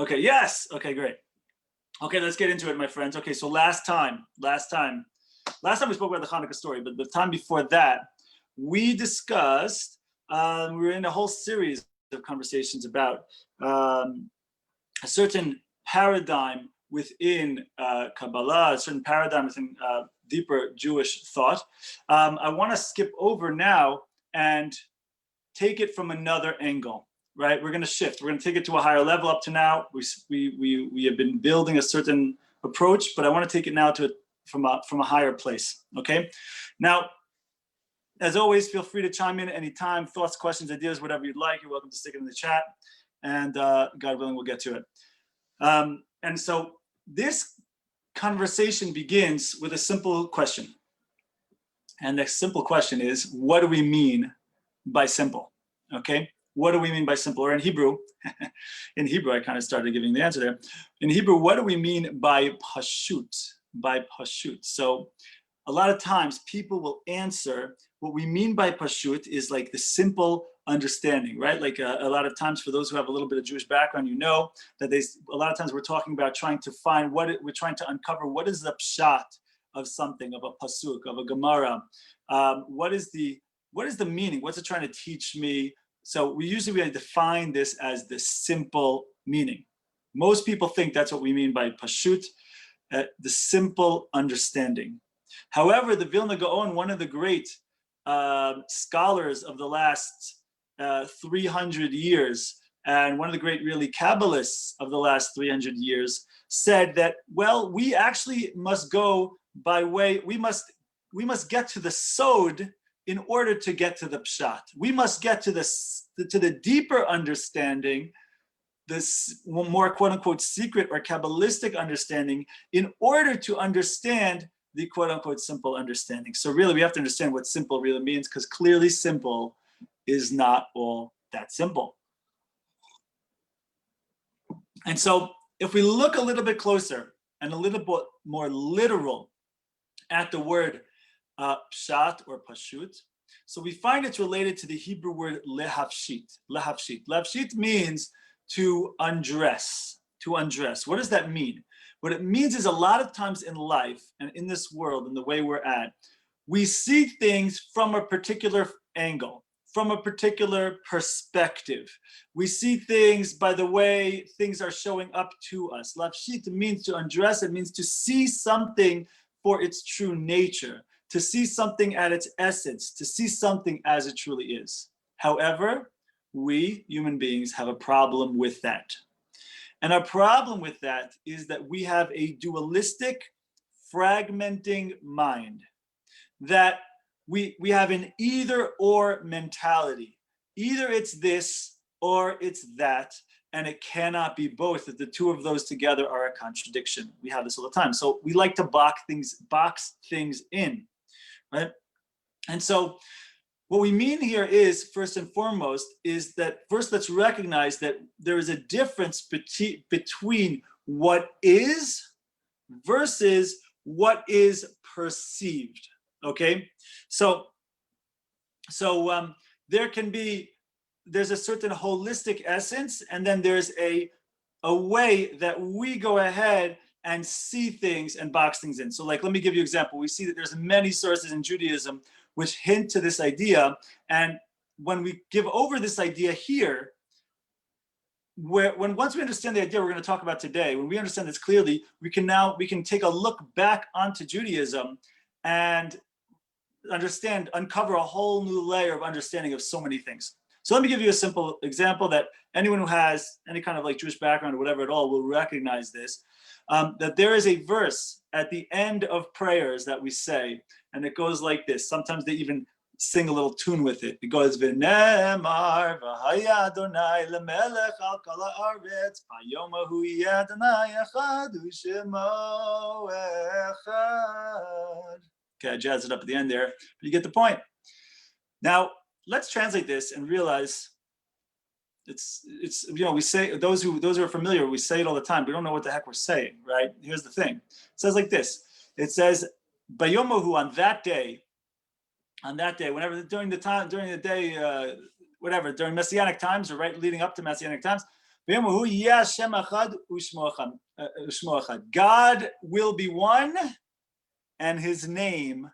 Okay, yes. Okay, great. Okay, let's get into it, my friends. Okay, so last time we spoke about the Hanukkah story, but the time before that, we discussed, we were in a whole series of conversations about a certain paradigm within Kabbalah, a certain paradigm within deeper Jewish thought. I want to skip over now and take it from another angle. Right, we're going to shift. We're going to take it to a higher level. Up to now, we have been building a certain approach, but I want to take it now to from a higher place. Okay, now, as always, feel free to chime in at any time. Thoughts, questions, ideas, whatever you'd like. You're welcome to stick it in the chat, and God willing, we'll get to it. And so this conversation begins with a simple question, and the simple question is, what do we mean by simple? Okay. What do we mean by simple? Or in Hebrew, I kind of started giving the answer there. In Hebrew, what do we mean by pashut? By pashut. So a lot of times people will answer what we mean by pashut is like the simple understanding, right? Like a lot of times for those who have a little bit of Jewish background, you know that a lot of times we're talking about trying to find we're trying to uncover what is the pshat of something, of a pasuk, of a gemara. What is the meaning? What's it trying to teach me? So we define this as the simple meaning. Most people think that's what we mean by pashut, the simple understanding. However, the Vilna Gaon, one of the great scholars of the last 300 years, and one of the great really Kabbalists of the last 300 years, said that, well, we actually must go by way, we must get to the sod in order to get to the pshat. We must get to the deeper understanding, this more quote unquote secret or Kabbalistic understanding, in order to understand the quote unquote simple understanding. So really we have to understand what simple really means, because clearly simple is not all that simple. And so if we look a little bit closer and a little bit more literal at the word pshat or pashut, so we find it's related to the Hebrew word lehafshit. Lehafshit means to undress. What does that mean? What it means is a lot of times in life and in this world and the way we're at, we see things from a particular angle, from a particular perspective. We see things by the way things are showing up to us. Lafshit means to undress. It means to see something for its true nature, to see something at its essence, to see something as it truly is. However, we human beings have a problem with that. And our problem with that is that we have a dualistic, fragmenting mind, that we have an either or mentality. Either it's this or it's that, and it cannot be both. That the two of those together are a contradiction. We have this all the time. So we like to box things in, right? And so what we mean here is, first and foremost, is that first let's recognize that there is a difference between what is versus what is perceived. Okay, so there's a certain holistic essence, and then there's a way that we go ahead and see things and box things in. So like, let me give you an example. We see that there's many sources in Judaism which hint to this idea. And when we give over this idea here, once we understand the idea we're going to talk about today, when we understand this clearly, we can take a look back onto Judaism and uncover a whole new layer of understanding of so many things. So let me give you a simple example that anyone who has any kind of like Jewish background or whatever at all will recognize this, that there is a verse at the end of prayers that we say, and it goes like this. Sometimes they even sing a little tune with it. It goes, V'nemar v'haya Adonai lemelech al kol haaretz hayom hu yeh Adonai echad u'shemo echad. Okay, I jazzed it up at the end there, but you get the point. Now, let's translate this and realize it's we say, those who are familiar, we say it all the time. We don't know what the heck we're saying, right? Here's the thing. It says like this. It says, Bayomahu, on that day, whenever during the day, during Messianic times, or right leading up to Messianic times, God will be one, and his name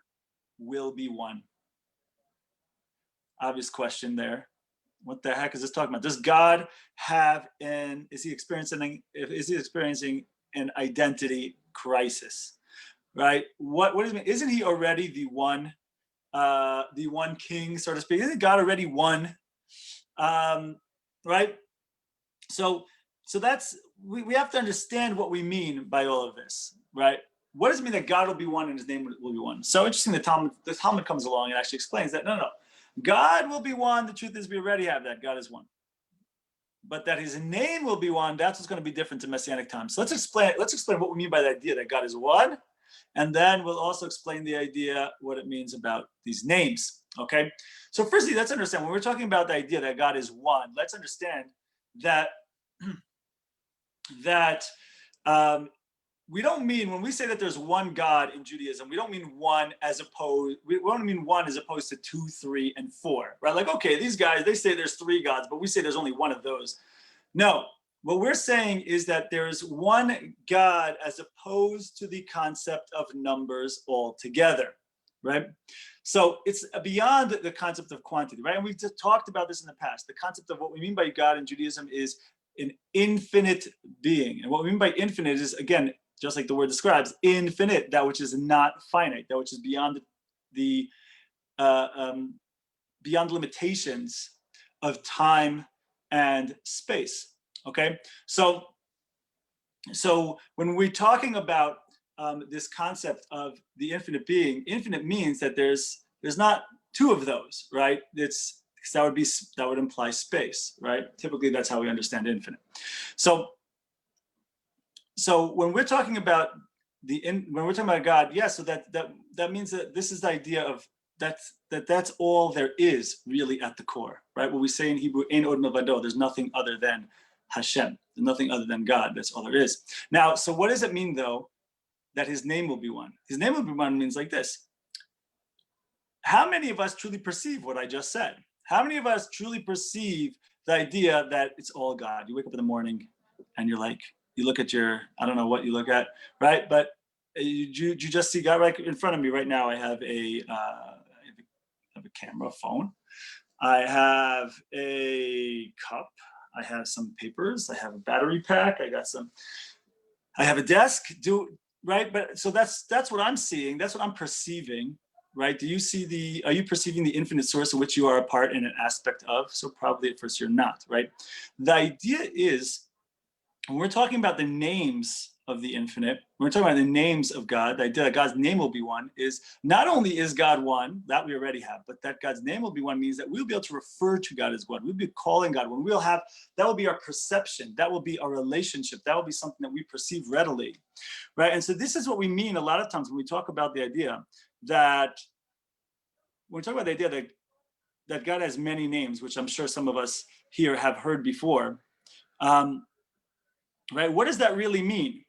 will be one. Obvious question there. What the heck is this talking about? Does God have is he experiencing an identity crisis? Right? What does it mean? Isn't he already the one king, so to speak? Isn't God already one? Right? So that's we have to understand what we mean by all of this, right? What does it mean that God will be one and his name will be one? So interesting, the Talmud comes along and actually explains that no, God will be one. The truth is we already have that. God is one. But that his name will be one, that's what's going to be different to Messianic times. So let's explain what we mean by the idea that God is one. And then we'll also explain the idea, what it means about these names. Okay. So firstly, let's understand when we're talking about the idea that God is one, let's understand that we don't mean, when we say that there's one God in Judaism, we don't mean one as opposed to 2, 3, and 4, right? Like, okay, these guys, they say there's 3 gods, but we say there's only one of those. No, what we're saying is that there's one God as opposed to the concept of numbers altogether, right? So it's beyond the concept of quantity, right? And we've talked about this in the past. The concept of what we mean by God in Judaism is an infinite being. And what we mean by infinite is, again, just like the word describes, infinite, that which is not finite, that which is beyond the beyond limitations of time and space. Okay, so when we're talking about this concept of the infinite being, infinite means that there's not 2 of those, right? That would imply space, right? Typically, that's how we understand infinite. So when we're talking about God, yes. So that means that this is the idea of that's all there is really at the core, right? What we say in Hebrew, "Ein od milvado," there's nothing other than Hashem. There's nothing other than God. That's all there is. Now, so what does it mean though that his name will be one? His name will be one means like this. How many of us truly perceive what I just said? How many of us truly perceive the idea that it's all God? You wake up in the morning and you're like, you look at I don't know what you look at, right? But you just see God right in front of me right now. I have a camera, phone. I have a cup. I have some papers. I have a battery pack. I have a desk. Right? But so that's what I'm seeing. That's what I'm perceiving. Right? Are you perceiving the infinite source of which you are a part and an aspect of? So probably at first you're not, right? The idea is, when we're talking about the names of the infinite, when we're talking about the names of God, the idea that God's name will be one is not only is God one, that we already have, but that God's name will be one means that we'll be able to refer to God as one. We'll be calling God one. That will be our perception. That will be our relationship. That will be something that we perceive readily, right? And so this is what we mean a lot of times when we talk about the idea that, when we talk about the idea that God has many names, which I'm sure some of us here have heard before, right? What does that really mean?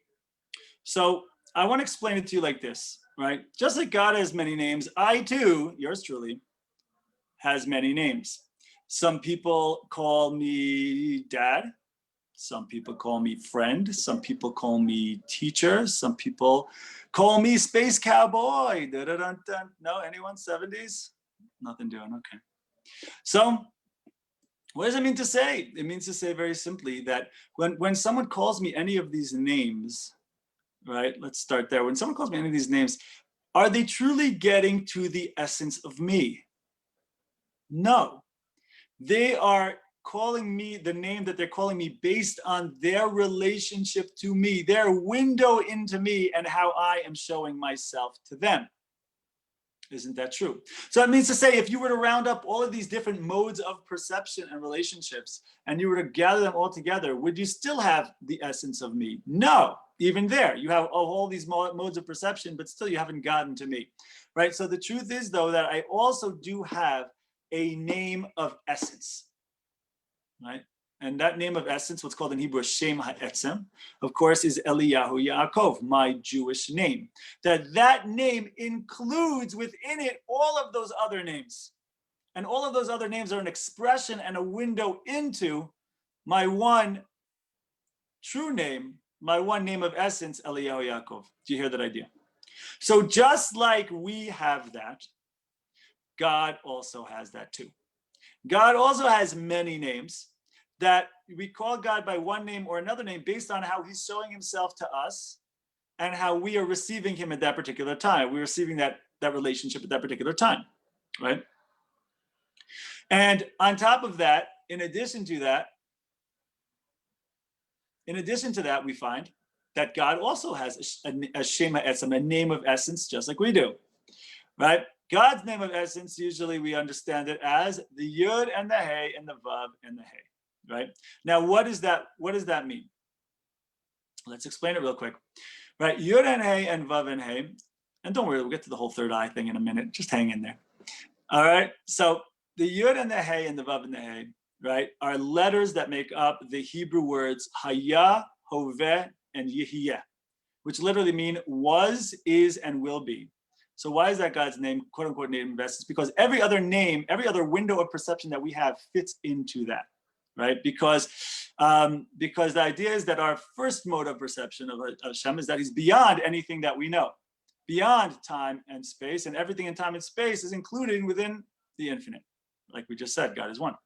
So I want to explain it to you like this, right? Just like God has many names, I too, yours truly, has many names. Some people call me dad. Some people call me friend. Some people call me teacher. Some people call me space cowboy. Dun-dun-dun-dun. No, anyone? 70s? Nothing doing, okay. So what does it mean to say? It means to say very simply that when someone calls me any of these names, right? Let's start there. When someone calls me any of these names, are they truly getting to the essence of me? No. They are calling me the name that they're calling me based on their relationship to me, their window into me, and how I am showing myself to them. Isn't that true? So that means to say, if you were to round up all of these different modes of perception and relationships, and you were to gather them all together, would you still have the essence of me? No. Even there, you have all these modes of perception, but still you haven't gotten to me, right? So the truth is, though, that I also do have a name of essence, right? And that name of essence, what's called in Hebrew Shem HaEtzem, of course, is Eliyahu Yaakov, my Jewish name. That name includes within it all of those other names. And all of those other names are an expression and a window into my one true name, my one name of essence, Eliyahu Yaakov. Do you hear that idea? So just like we have that, God also has that too. God also has many names that we call God by one name or another name based on how he's showing himself to us and how we are receiving him at that particular time. We're receiving that relationship at that particular time, right? And on top of that, in addition to that, we find that God also has a Shema Etzem, a name of essence, just like we do, right? God's name of essence, usually we understand it as the Yud and the Hey and the Vav and the Hey, right? Now, what does that mean? Let's explain it real quick, right? Yud and Hey and Vav and Hey, and don't worry, we'll get to the whole third eye thing in a minute. Just hang in there. All right. So the Yud and the Hey and the Vav and the Hey, right, are letters that make up the Hebrew words Haya, Hoveh, and Yehiyeh, which literally mean was, is, and will be. So why is that God's name, quote unquote, name of essence? Because every other name, every other window of perception that we have fits into that, right? Because the idea is that our first mode of perception of Hashem is that he's beyond anything that we know, beyond time and space, and everything in time and space is included within the infinite. Like we just said, God is one.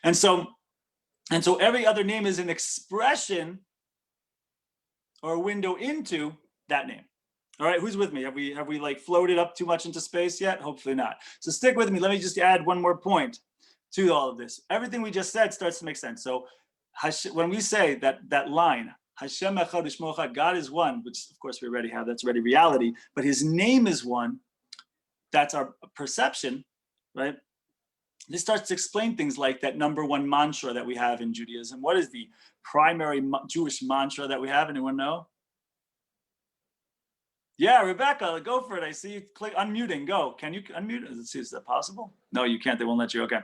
And so every other name is an expression or a window into that name. All right, who's with me? Have we like floated up too much into space yet? Hopefully not. So stick with me. Let me just add one more point to all of this. Everything we just said starts to make sense. So when we say that line, Hashem echad u'shmo echad, God is one, which of course we already have, that's already reality, but his name is one, that's our perception, right? This starts to explain things like that number one mantra that we have in Judaism. What is the primary Jewish mantra that we have? Anyone know? Yeah, Rebecca, go for it. I see you click unmuting. Go. Can you unmute? Let's see, is that possible? No, you can't. They won't let you. Okay,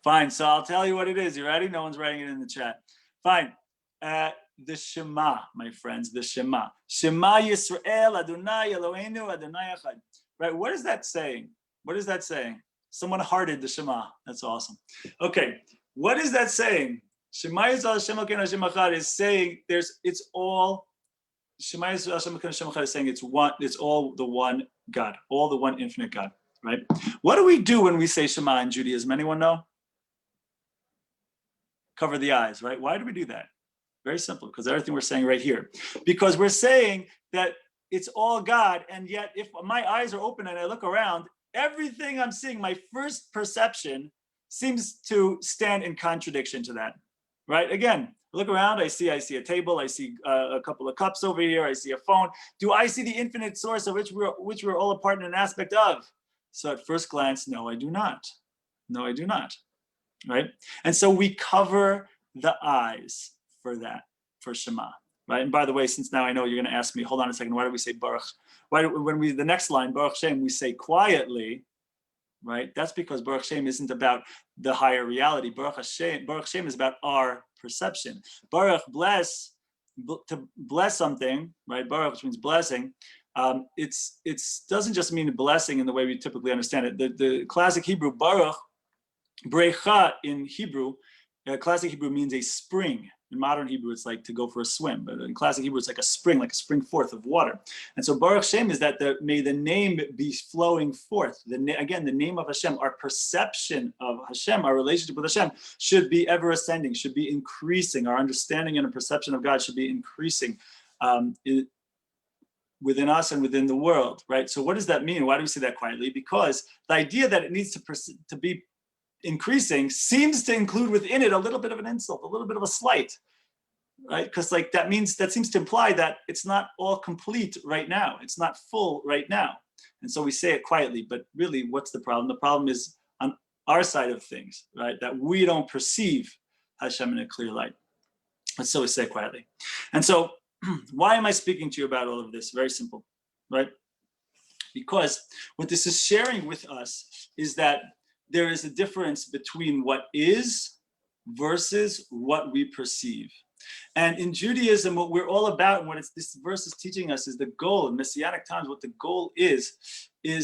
fine. So I'll tell you what it is. You ready? No one's writing it in the chat. Fine. The Shema, my friends, the Shema. Shema Yisrael, Adonai Eloheinu, Adonai Echad. Right? What is that saying? What is that saying? Someone hearted the Shema. That's awesome. Okay, what is that saying? Shema Yisrael, Hashem Elokeinu, Hashem Echad is saying it's all. Shema Yisrael, Hashem Elokeinu, Hashem Echad is saying it's one. It's all the one God, all the one infinite God. Right? What do we do when we say Shema in Judaism? Anyone know? Cover the eyes. Right? Why do we do that? Very simple, because everything we're saying right here. Because we're saying that it's all God, and yet if my eyes are open and I look around, everything I'm seeing, my first perception seems to stand in contradiction to that, right? Again, look around, I see a table, I see a couple of cups over here, I see a phone. Do I see the infinite source of which we're all a part and an aspect of? So at first glance, no, I do not. No, I do not, right? And so we cover the eyes for that, for Shema, right? And by the way, since now I know you're going to ask me, hold on a second, why do we say Baruch? The next line, Baruch Shem, we say quietly, right? That's because Baruch Shem isn't about the higher reality. Baruch Shem is about our perception. Baruch, to bless something, right? Baruch, which means blessing. It's doesn't just mean blessing in the way we typically understand it. The classic Hebrew, Baruch, Brecha in Hebrew, classic Hebrew means a spring. In modern Hebrew, it's like to go for a swim, but in classic Hebrew, it's like a spring forth of water. And so Baruch Shem is that may the name be flowing forth. Again, the name of Hashem, our perception of Hashem, our relationship with Hashem should be ever ascending, should be increasing. Our understanding and perception of God should be increasing within us and within the world, right? So what does that mean? Why do we say that quietly? Because the idea that it needs to be increasing seems to include within it a little bit of an insult, a little bit of a slight, right? Because like that seems to imply that it's not all complete right now. It's not full right now. And so we say it quietly, but really what's the problem? The problem is on our side of things, right? That we don't perceive Hashem in a clear light. And so we say it quietly. And so why am I speaking to you about all of this? Very simple, right? Because what this is sharing with us is that there is a difference between what is versus what we perceive. And in Judaism, what we're all about, and what this verse is teaching us, is the goal. In Messianic times, what the goal is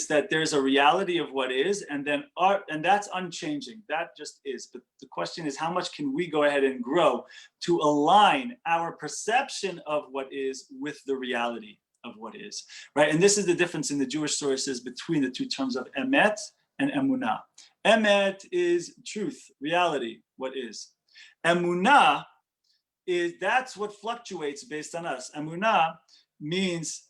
that there's a reality of what is, and then and that's unchanging. That just is. But the question is, how much can we go ahead and grow to align our perception of what is with the reality of what is, right? And this is the difference in the Jewish sources between the two terms of emet and emunah. Emet is truth, reality, what is. Emunah that's what fluctuates based on us. Emunah means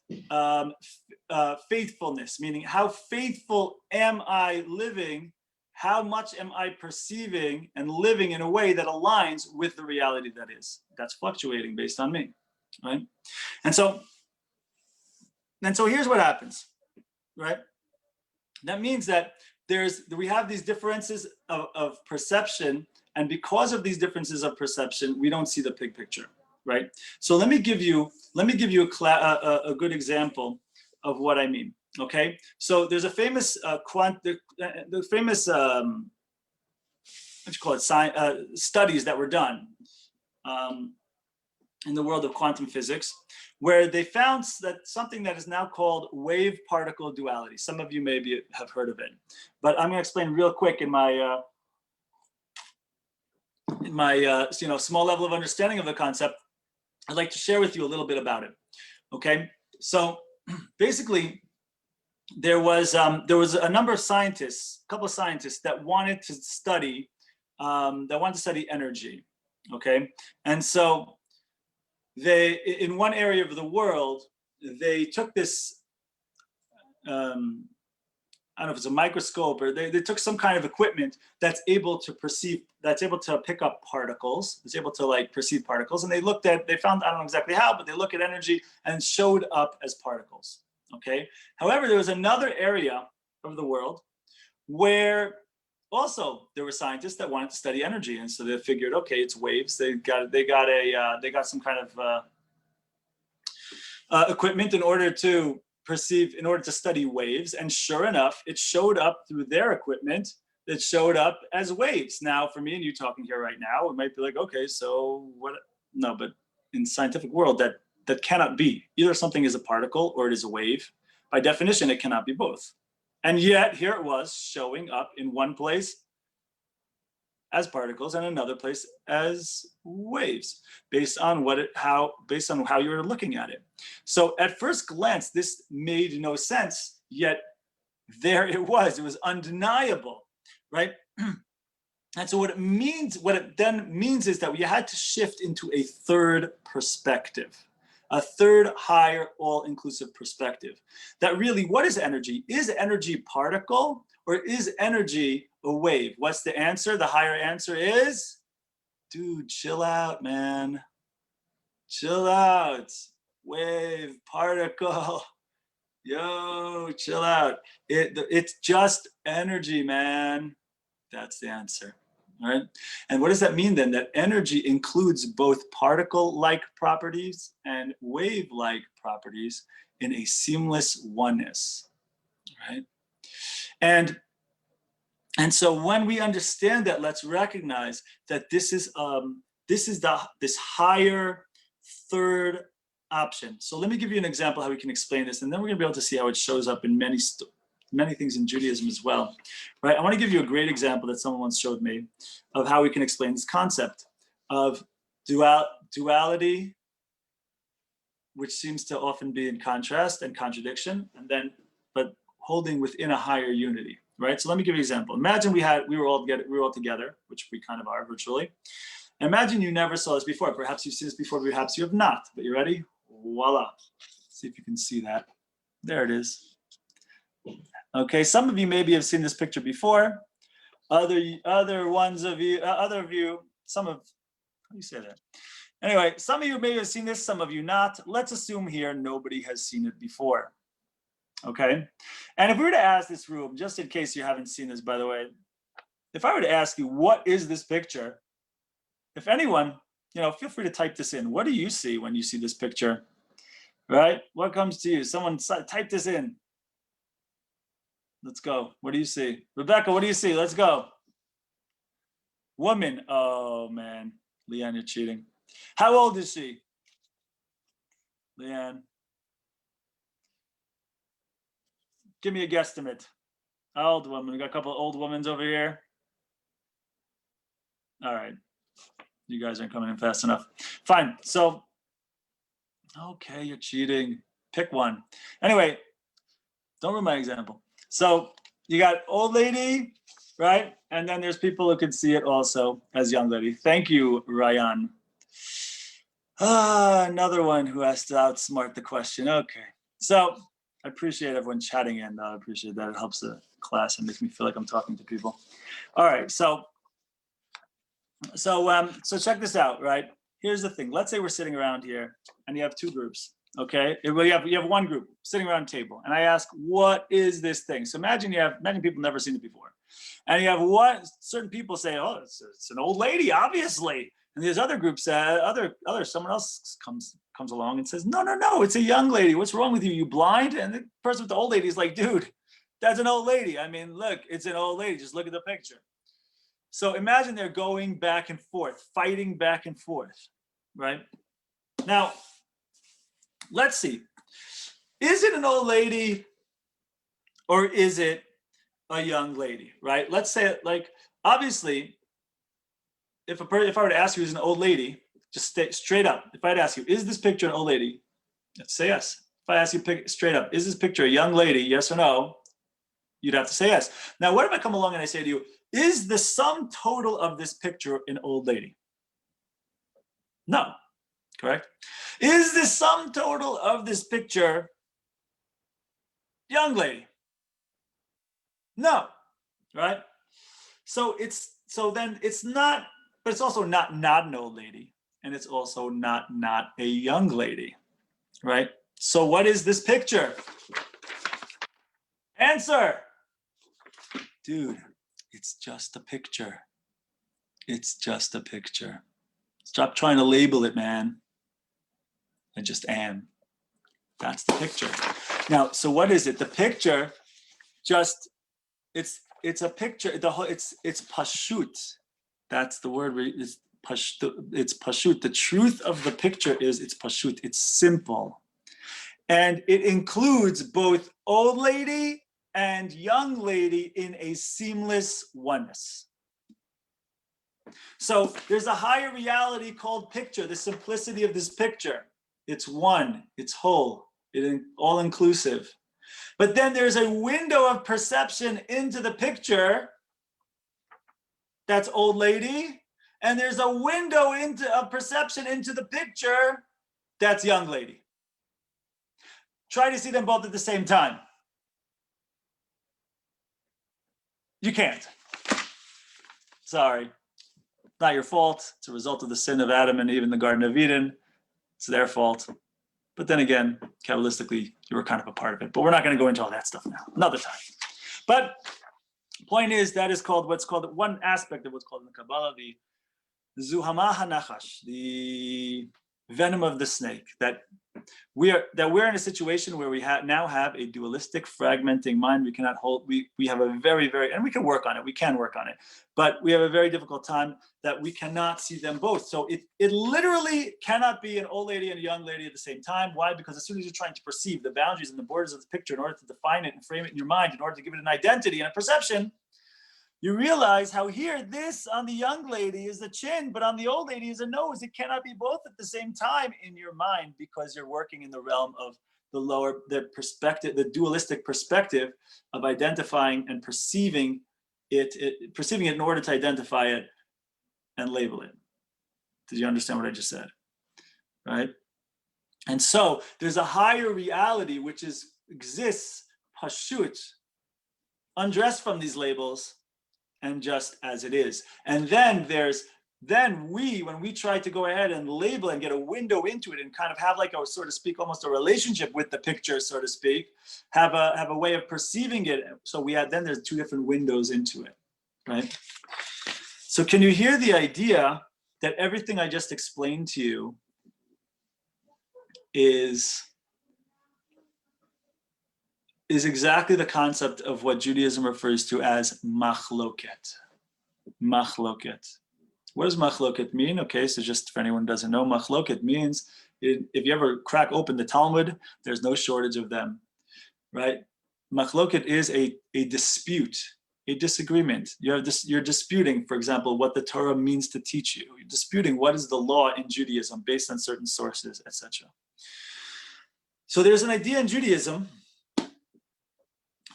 faithfulness, meaning how faithful am I living? How much am I perceiving and living in a way that aligns with the reality that is? That's fluctuating based on me, right? And so here's what happens, right? That means that we have these differences of perception, and because of these differences of perception, we don't see the big picture, right? So let me give you a good example of what I mean. Okay, so there's a famous the famous what you call it, studies that were done in the world of quantum physics, where they found that something that is now called wave-particle duality. Some of you maybe have heard of it, but I'm going to explain real quick in my small level of understanding of the concept. I'd like to share with you a little bit about it. Okay, so basically, there was a number of scientists, a couple of scientists that wanted to study energy. Okay, and so they, in one area of the world, they took this, I don't know if it's a microscope, or they took some kind of equipment that's able to pick up particles, it's able to like perceive particles, and they found, I don't know exactly how, but they look at energy and it showed up as particles, okay? However, there was another area of the world where also there were scientists that wanted to study energy, and so they figured, okay, it's waves. They got some kind of equipment in order to study waves, and sure enough, it showed up through their equipment. It showed up as waves. Now, for me and you talking here right now, it might be like, okay, so what? No, but in scientific world, that cannot be. Either something is a particle or it is a wave. By definition, it cannot be both. And yet, here it was showing up in one place as particles and another place as waves, based on how you were looking at it. So at first glance, this made no sense, yet there it was undeniable, right? And so what it then means is that we had to shift into a third perspective, a third higher all-inclusive perspective. That really, what is energy? Is energy particle or is energy a wave? What's the answer? The higher answer is, dude, chill out, man. Chill out. Wave, particle. Yo, chill out. It's just energy, man. That's the answer. All right. And what does that mean then? That energy includes both particle-like properties and wave-like properties in a seamless oneness, right? And so when we understand that, let's recognize that this is this higher third option. So let me give you an example how we can explain this, and then we're going to be able to see how it shows up in many things in Judaism as well, right? I want to give you a great example that someone once showed me of how we can explain this concept of duality, which seems to often be in contrast and contradiction, but holding within a higher unity, right? So let me give you an example. Imagine we were all together, which we kind of are virtually. Imagine you never saw this before. Perhaps you've seen this before, perhaps you have not. But you ready? Voila. See if you can see that. There it is. Okay, some of you maybe have seen this picture before. Other of you, how do you say that? Anyway, some of you may have seen this, some of you not. Let's assume here nobody has seen it before. Okay, and if we were to ask this room, just in case you haven't seen this, by the way, if I were to ask you, what is this picture? If anyone, feel free to type this in. What do you see when you see this picture? Right? What comes to you? Someone type this in. Let's go. What do you see? Rebecca, what do you see? Let's go. Woman. Oh, man. Leon, you're cheating. How old is she? Leanne. Give me a guesstimate. Old woman. We got a couple of old women over here. All right. You guys aren't coming in fast enough. Fine. So, okay, you're cheating. Pick one. Anyway, don't ruin my example. So you got old lady, right? And then there's people who can see it also as young lady. Thank you, Ryan. Another one who has to outsmart the question. Okay. So I appreciate everyone chatting in. I appreciate that. It helps the class and makes me feel like I'm talking to people. All right. So check this out, right? Here's the thing. Let's say we're sitting around here and you have two groups. Okay, well, you have one group sitting around a table, and I ask, "What is this thing?" So imagine people never seen it before, and you have certain people say, "Oh, it's an old lady, obviously," and there's other groups, someone else comes along and says, "No, it's a young lady. What's wrong with you? You blind?" And the person with the old lady is like, "Dude, that's an old lady. I mean, look, it's an old lady. Just look at the picture." So imagine they're going back and forth, fighting back and forth, right? Now, let's see. Is it an old lady or is it a young lady, right? Let's say it like, obviously, if I were to ask you, is an old lady, just stay straight up. If I'd ask you, is this picture an old lady? Say yes. If I ask you straight up, is this picture a young lady, yes or no? You'd have to say yes. Now, what if I come along and I say to you, is the sum total of this picture an old lady? No, correct? Is the sum total of this picture young lady? No, right? So then it's not, but it's also not an old lady, and it's also not a young lady, right? So what is this picture? Answer. Dude, it's just a picture. It's just a picture. Stop trying to label it, man. I just am. That's the picture. Now, so what is it? The picture just, it's a picture. It's pashut. That's the word. It's pashut. The truth of the picture is it's pashut. It's simple. And it includes both old lady and young lady in a seamless oneness. So there's a higher reality called picture, the simplicity of this picture. It's one, it's whole, it's all inclusive. But then there's a window of perception into the picture that's old lady, and there's a window of perception into the picture that's young lady. Try to see them both at the same time. You can't. Sorry. Not your fault. It's a result of the sin of Adam and Eve in the Garden of Eden. It's their fault. But then again, Kabbalistically, you were kind of a part of it. But we're not going to go into all that stuff now. Another time. But the point is, that is called one aspect of what's called in the Kabbalah, the Zuhama HaNachash, the venom of the snake. That we're in a situation where we now have a dualistic, fragmenting mind. We cannot hold. We have a very, and we can work on it. We can work on it, but we have a very difficult time that we cannot see them both. So it literally cannot be an old lady and a young lady at the same time. Why? Because as soon as you're trying to perceive the boundaries and the borders of the picture in order to define it and frame it in your mind, in order to give it an identity and a perception, you realize how here this on the young lady is the chin, but on the old lady is a nose. It cannot be both at the same time in your mind because you're working in the realm of the perspective, the dualistic perspective of identifying and perceiving it in order to identify it and label it. Did you understand what I just said? Right? And so there's a higher reality which exists pashut, undressed from these labels, and just as it is. And then when we try to go ahead and label and get a window into it and kind of have like a, so to speak, almost a relationship with the picture, so to speak, have a way of perceiving it. So then there's two different windows into it, right? So can you hear the idea that everything I just explained to you is exactly the concept of what Judaism refers to as machloket. Machloket. What does machloket mean? Okay, so just for anyone who doesn't know, machloket means if you ever crack open the Talmud, there's no shortage of them, right? Machloket is a dispute, a disagreement. You're disputing, for example, what the Torah means to teach you. You're disputing what is the law in Judaism based on certain sources, etc. So there's an idea in Judaism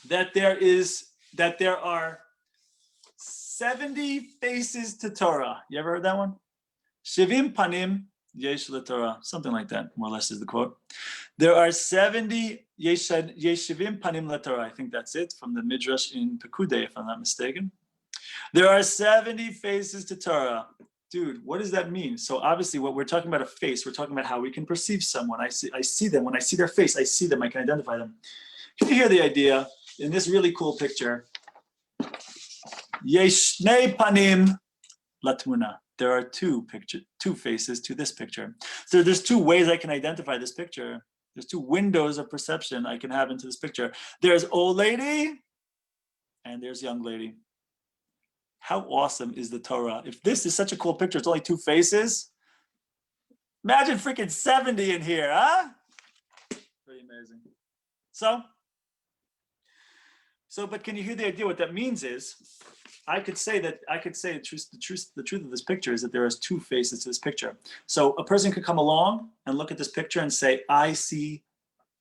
that there are 70 faces to Torah. You ever heard that one? Shivim panim yesh Torah, something like that, more or less is the quote. There are 70 yeshivim panim Torah. I think that's it from the Midrash in Pekudei, if I'm not mistaken. There are 70 faces to Torah. Dude, what does that mean? So obviously, what we're talking about a face, we're talking about how we can perceive someone. I see them. When I see their face, I see them. I can identify them. Can you hear the idea in this really cool picture? Yesh shnei panim latmuna. There are two faces to this picture. So there's two ways I can identify this picture. There's two windows of perception I can have into this picture. There's old lady and there's young lady. How awesome is the Torah? If this is such a cool picture, it's only two faces. Imagine freaking 70 in here, huh? Pretty amazing. But can you hear the idea? What that means is, I could say the truth of this picture is that there is two faces to this picture. So a person could come along and look at this picture and say, I see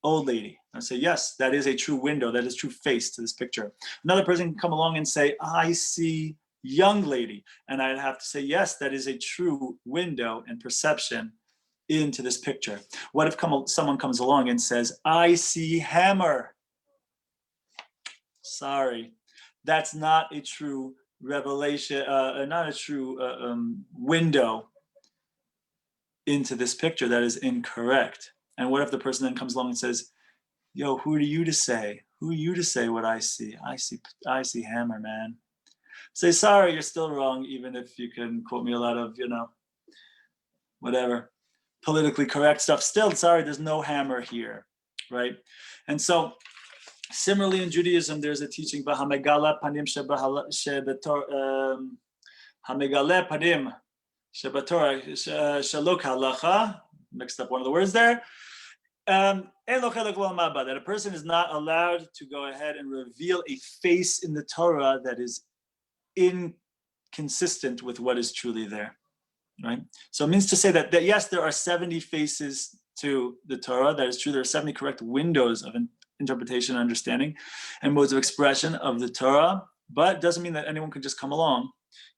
old lady. I say, yes, that is a true window. That is true face to this picture. Another person can come along and say, I see young lady. And I'd have to say, yes, that is a true window and perception into this picture. What if someone comes along and says, I see hammer? Sorry, that's not a true revelation, not a true window into this picture. That is incorrect. And what if the person then comes along and says, yo, who are you to say? Who are you to say what I see? I see hammer, man. Say, sorry, you're still wrong, even if you can quote me a lot of, whatever, politically correct stuff. Still, sorry, there's no hammer here, right? And so, similarly, in Judaism, there's a teaching, Hamegala panim Hamegale panim shebatorah shalok halacha. Mixed up one of the words there. That a person is not allowed to go ahead and reveal a face in the Torah that is inconsistent with what is truly there, right? So it means to say that yes, there are 70 faces to the Torah. That is true. There are 70 correct windows of interpretation and understanding and modes of expression of the Torah, but it doesn't mean that anyone can just come along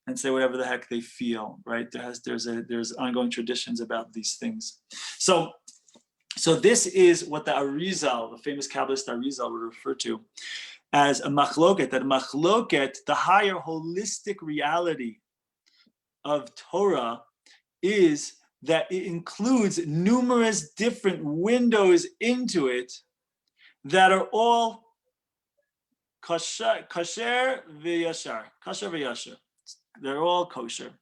and say whatever the heck they feel, right? There's ongoing traditions about these things. So this is what the Arizal, the famous Kabbalist Arizal, would refer to as a machloket. That machloket, the higher holistic reality of Torah, is that it includes numerous different windows into it that are all kasher v'yashar. They're all kosher,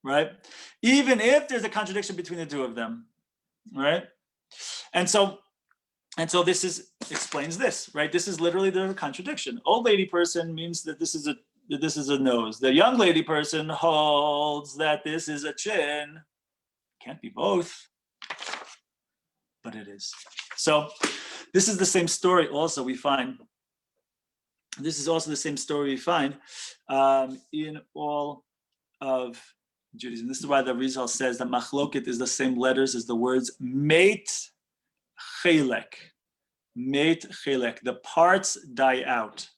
right? Even if there's a contradiction between the two of them, right? And so this explains this, right? This is literally the contradiction. Old lady person means that this is a nose. The young lady person holds that this is a chin. Can't be both, but it is. So this is the same story also we find. This is also the same story we find in all of Judaism. This is why the Rizal says that machloket is the same letters as the words meit chelek. Meit chelek. The parts die out.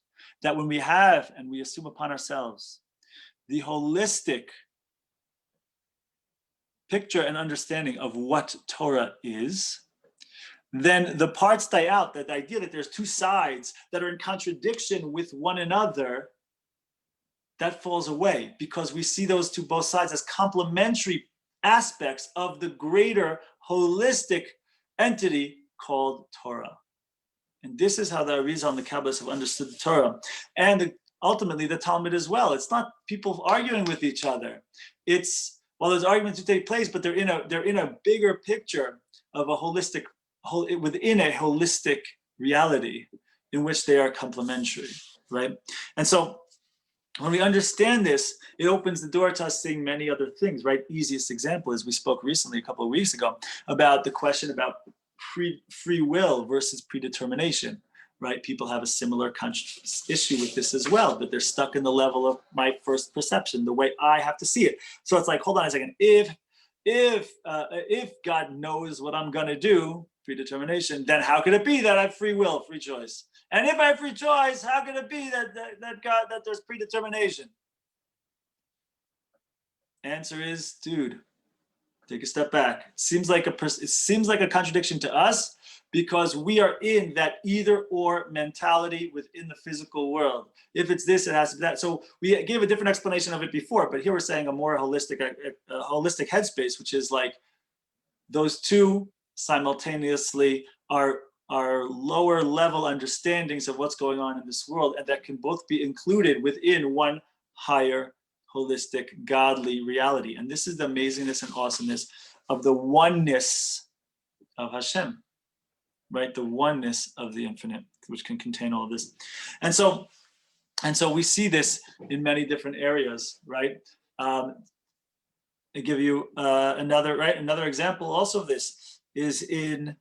That when we have and we assume upon ourselves the holistic picture and understanding of what Torah is, then the parts die out. That the idea that there's two sides that are in contradiction with one another, that falls away, because we see those both sides as complementary aspects of the greater holistic entity called Torah. And this is how the Arizal and the Kabbalists have understood the Torah, and ultimately the Talmud as well. It's not people arguing with each other. It's, well, there's arguments to take place, but they're in a bigger picture of a holistic, within a holistic reality in which they are complementary, right? And so When we understand this, it opens the door to us seeing many other things, right? Easiest example is we spoke recently, a couple of weeks ago, about the question about free will versus predetermination, right? People have a similar issue with this as well, but they're stuck in the level of my first perception, the way I have to see it. So it's like, hold on a second. If God knows what I'm gonna do, predetermination, then how could it be that I have free will, free choice? And if I have free choice, how can it be that there's predetermination? Answer is, dude, take a step back. It seems like a contradiction to us because we are in that either or mentality within the physical world. If it's this, it has to be that. So we gave a different explanation of it before, but here we're saying a more holistic headspace, which is like those two simultaneously are lower level understandings of what's going on in this world, and that can both be included within one higher, holistic, godly reality. And this is the amazingness and awesomeness of the oneness of Hashem, right? The oneness of the infinite, which can contain all of this. And so we see this in many different areas, right? I give you another example also of this is in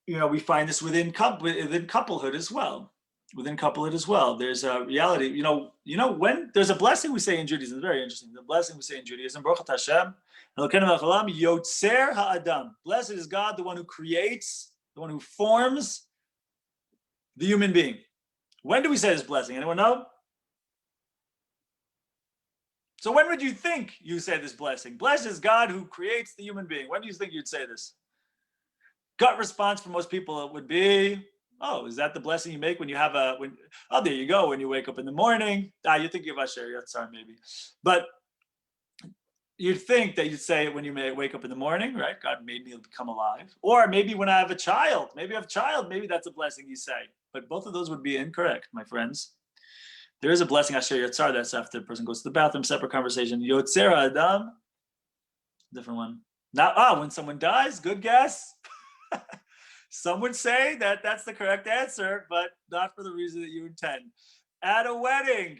we find this within couplehood as well. Within couplehood as well, there's a reality. When there's a blessing we say in Judaism, it's very interesting. The blessing we say in Judaism, Baruch Hashem, Elokeinu melech haolam, Yotzer ha'adam. Blessed is God, the one who creates, the one who forms the human being. When do we say this blessing? Anyone know? So when would you think you say this blessing? Blessed is God who creates the human being. When do you think you'd say this? Gut response for most people would be, oh, is that the blessing you make when you have there you go, when you wake up in the morning. You think of Asher Yatzar maybe. But you'd think that you'd say it when you may wake up in the morning, right? God made me become alive. Or maybe when I have a child, maybe that's a blessing you say. But both of those would be incorrect, my friends. There is a blessing Asher Yatzar, that's after the person goes to the bathroom, separate conversation. Yotzer Adam, different one. Now, when someone dies, good guess. Some would say that that's the correct answer, but not for the reason that you intend. At a wedding,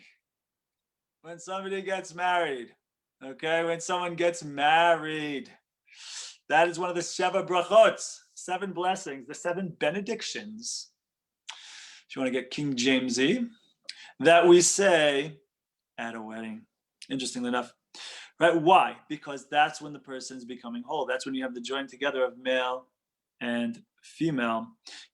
when somebody gets married, okay, when someone gets married, that is one of the Sheva Brachot, 7 blessings, the 7 benedictions, if you want to get King Jamesy, that we say at a wedding. Interestingly enough, right? Why? Because that's when the person is becoming whole. That's when you have the joining together of male and female.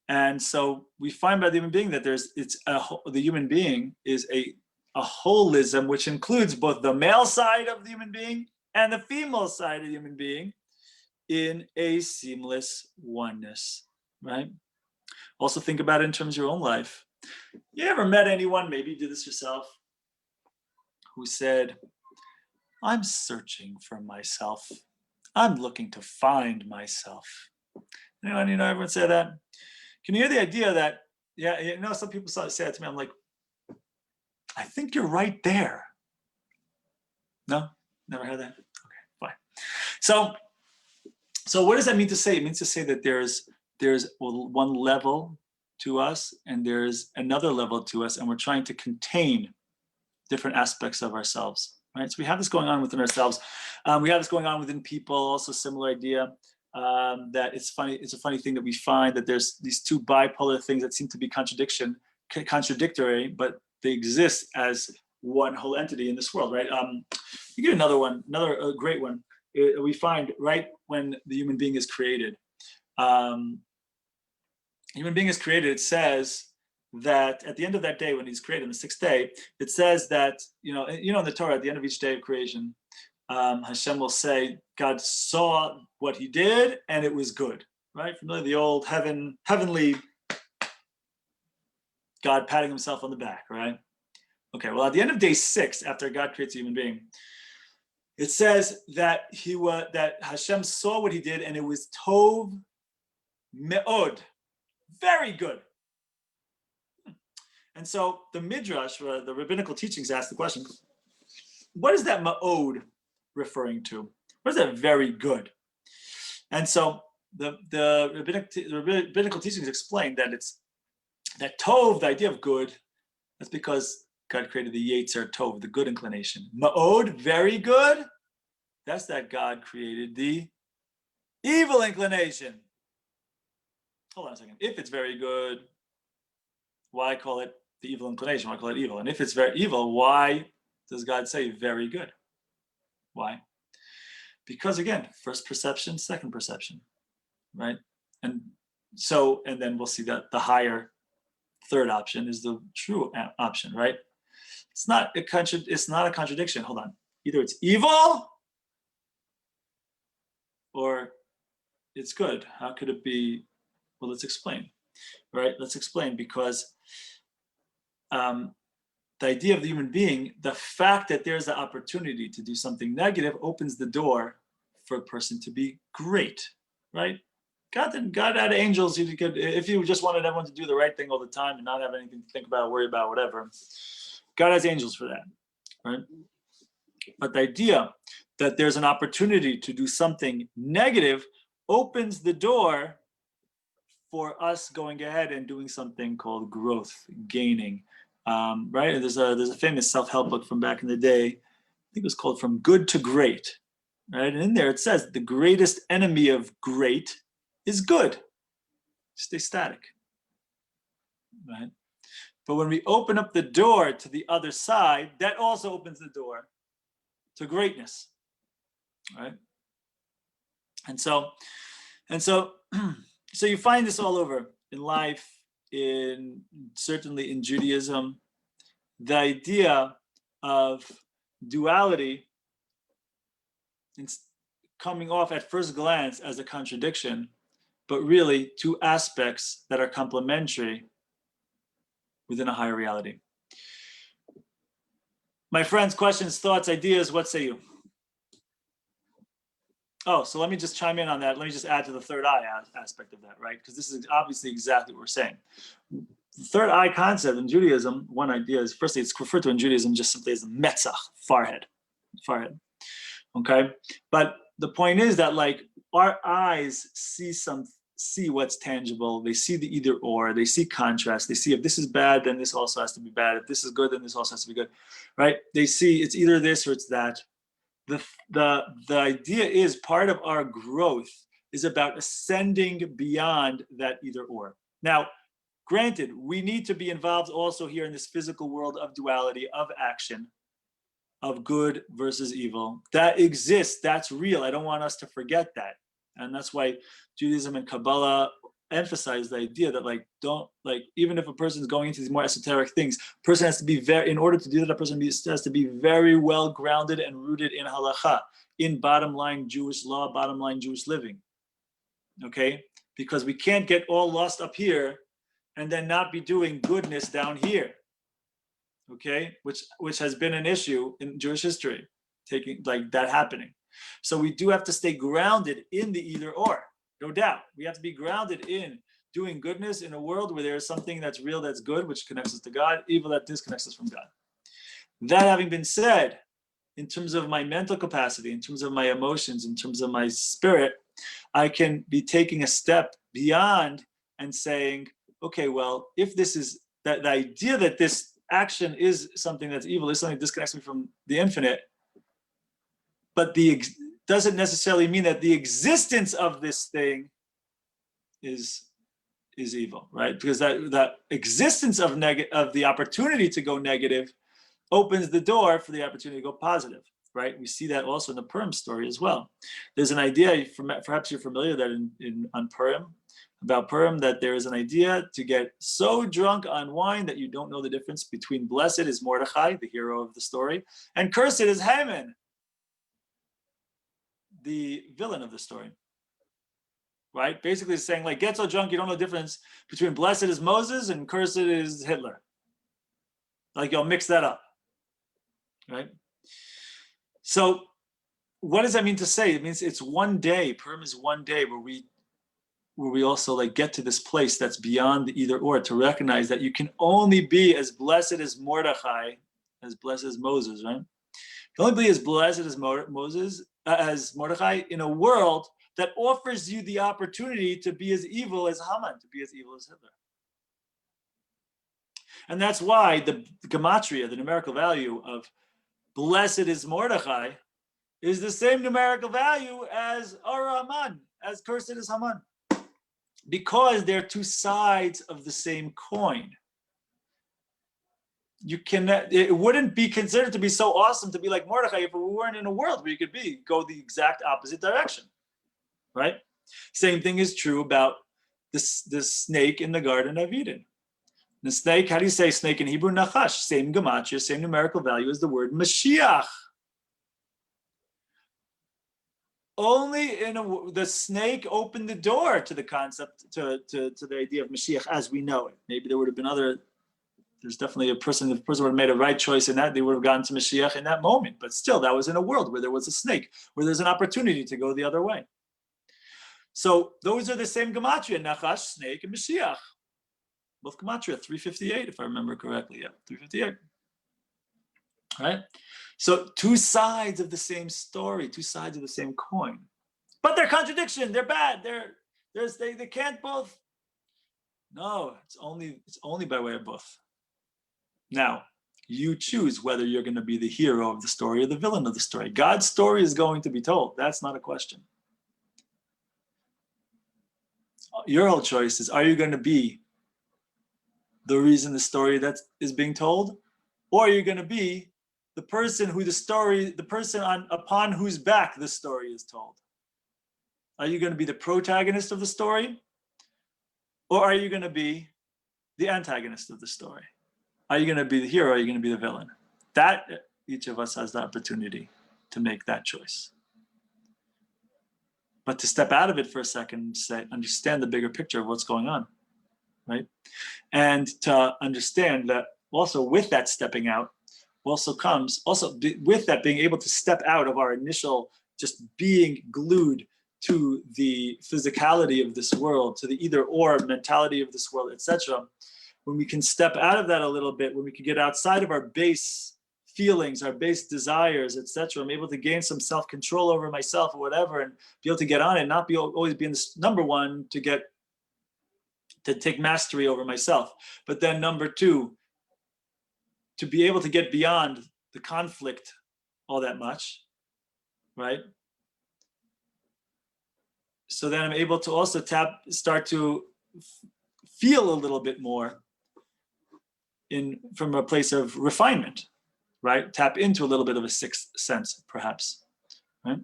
And so we find by the human being that the human being is a holism, which includes both the male side of the human being and the female side of the human being in a seamless oneness, right? Also think about it in terms of your own life. You ever met anyone, maybe you did this yourself, who said, I'm searching for myself. I'm looking to find myself. Anyone, everyone say that? Can you hear the idea that, some people say that to me, I'm like, I think you're right there. No? Never heard that? Okay, fine. So what does that mean to say? It means to say that there's one level to us and there's another level to us, and we're trying to contain different aspects of ourselves, right? So we have this going on within ourselves. We have this going on within people, also similar idea. That it's a funny thing that we find that there's these two bipolar things that seem to be contradictory, but they exist as one whole entity in this world, right? You get another one, another great one. We find right when the human being is created. Human being is created, it says that at the end of that day when he's created, on the 6th day, it says that, in the Torah, at the end of each day of creation, Hashem will say, God saw what he did and it was good, right? Familiar, the old heavenly God patting himself on the back, right? Okay, well, at the end of day 6, after God creates a human being, it says that that Hashem saw what he did and it was tov me'od, very good. And so the Midrash, the rabbinical teachings, ask the question, what is that ma'od referring to? What is that very good? And so the rabbinical teachings explain that that tov, the idea of good, that's because God created the yetzer tov, the good inclination. Ma'od, very good, that's that God created the evil inclination. Hold on a second. If it's very good, why call it the evil inclination? Why call it evil? And if it's very evil, why does God say very good? Why? Because again, first perception, second perception, right? And then we'll see that the higher third option is the true option, right? It's not a contradiction. Hold on. Either it's evil or it's good. How could it be? Well, let's explain, right? Let's explain, because the idea of the human being, the fact that there's the opportunity to do something negative opens the door for a person to be great, right? God had angels. If you just wanted everyone to do the right thing all the time and not have anything to think about, worry about, whatever, God has angels for that, right? But the idea that there's an opportunity to do something negative opens the door for us going ahead and doing something called growth, gaining, right? There's a famous self-help book from back in the day. I think it was called From Good to Great, right? And in there it says the greatest enemy of great is good. Stay static, right? But when we open up the door to the other side, that also opens the door to greatness, right? And so you find this all over in life, certainly in Judaism. The idea of duality, it's coming off at first glance as a contradiction, but really two aspects that are complementary within a higher reality. My friends, questions, thoughts, ideas, what say you? Oh, so let me just chime in on that. Let me just add to the third eye aspect of that, right? Because this is obviously exactly what we're saying. The third eye concept in Judaism, one idea is, firstly, it's referred to in Judaism just simply as metzach, forehead. Okay? But the point is that, like, our eyes see what's tangible. They see the either or. They see contrast. They see if this is bad, then this also has to be bad. If this is good, then this also has to be good, right? They see it's either this or it's that. The idea is part of our growth is about ascending beyond that either or. Now, granted, we need to be involved also here in this physical world of duality, of action, of good versus evil. That exists, that's real. I don't want us to forget that. And that's why Judaism and Kabbalah emphasize the idea that even if a person is going into these more esoteric things, a person has to be in order to do that, a person has to be very well grounded and rooted in halacha, in bottom line Jewish law, bottom line Jewish living. Okay? Because we can't get all lost up here and then not be doing goodness down here. Okay? Which has been an issue in Jewish history, that happening. So we do have to stay grounded in the either or. No doubt. We have to be grounded in doing goodness in a world where there is something that's real, that's good, which connects us to God, evil that disconnects us from God. That having been said, in terms of my mental capacity, in terms of my emotions, in terms of my spirit, I can be taking a step beyond and saying, okay, well, if this is that the idea that this action is something that's evil, is something that disconnects me from the infinite, but doesn't necessarily mean that the existence of this thing is evil, right? Because that existence of the opportunity to go negative opens the door for the opportunity to go positive, right? We see that also in the Purim story as well. There's an idea, perhaps you're familiar that on Purim, about Purim, that there is an idea to get so drunk on wine that you don't know the difference between blessed is Mordechai, the hero of the story, and cursed is Haman, the villain of the story, right? Basically it's saying, like, get so drunk you don't know the difference between blessed is Moses and cursed is Hitler. Like, you'll mix that up, right? So what does that mean to say? It means it's one day, Purim is one day where we also get to this place that's beyond the either or, to recognize that you can only be as blessed as Mordechai, as blessed as Moses, right? You can only be as blessed as as Mordechai in a world that offers you the opportunity to be as evil as Haman, to be as evil as Hitler. And that's why the gematria, the numerical value of blessed is Mordechai, is the same numerical value as Ara Haman, as cursed is Haman. Because they're two sides of the same coin. It wouldn't be considered to be so awesome to be like Mordechai if we weren't in a world where you could go the exact opposite direction, right? Same thing is true about the snake in the Garden of Eden. The snake, how do you say snake in Hebrew? Nachash, same gematria, same numerical value as the word Mashiach. Only the snake opened the door to the concept, to the idea of Mashiach as we know it. Maybe there would have been there's definitely if the person would have made a right choice in that, they would have gotten to Mashiach in that moment. But still, that was in a world where there was a snake, where there's an opportunity to go the other way. So those are the same gematria, Nachash, snake, and Mashiach. Both gematria, 358, if I remember correctly. Yeah, 358. Right? So two sides of the same story, two sides of the same coin. But they're contradiction, they're bad, they can't both. No, it's only by way of both. Now, you choose whether you're going to be the hero of the story or the villain of the story. God's story is going to be told. That's not a question. Your whole choice is, are you going to be the reason the story that is being told? Or are you going to be the person upon whose back the story is told? Are you going to be the protagonist of the story? Or are you going to be the antagonist of the story? Are you going to be the hero or are you going to be the villain? That each of us has the opportunity to make that choice. But to step out of it for a second, understand the bigger picture of what's going on, right? And to understand that also with that stepping out also comes, with that being able to step out of our initial just being glued to the physicality of this world, to the either or mentality of this world, etc. When we can step out of that a little bit, when we can get outside of our base feelings, our base desires, etc., I'm able to gain some self-control over myself or whatever, and be able to get on it, not always be in this number one to take mastery over myself. But then number two, to be able to get beyond the conflict all that much, right? So then I'm able to also start to feel a little bit more from a place of refinement, right? Tap into a little bit of a sixth sense, perhaps, right?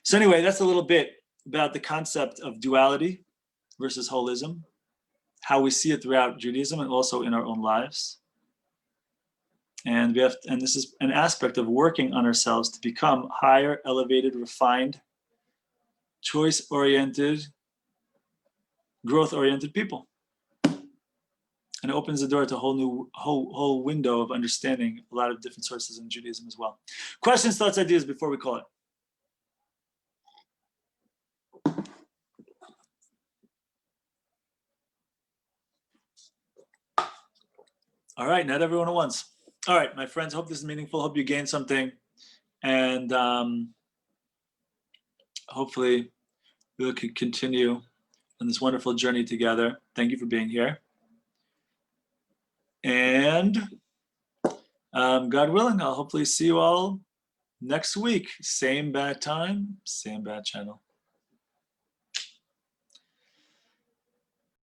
So anyway, that's a little bit about the concept of duality versus holism, how we see it throughout Judaism and also in our own lives. And this is an aspect of working on ourselves to become higher, elevated, refined, choice-oriented, growth-oriented people. And it opens the door to a whole window of understanding a lot of different sources in Judaism as well. Questions, thoughts, ideas before we call it? All right, not everyone at once. All right, my friends, hope this is meaningful. Hope you gained something. And hopefully we can continue on this wonderful journey together. Thank you for being here. And God willing, I'll hopefully see you all next week. Same bad time, same bad channel.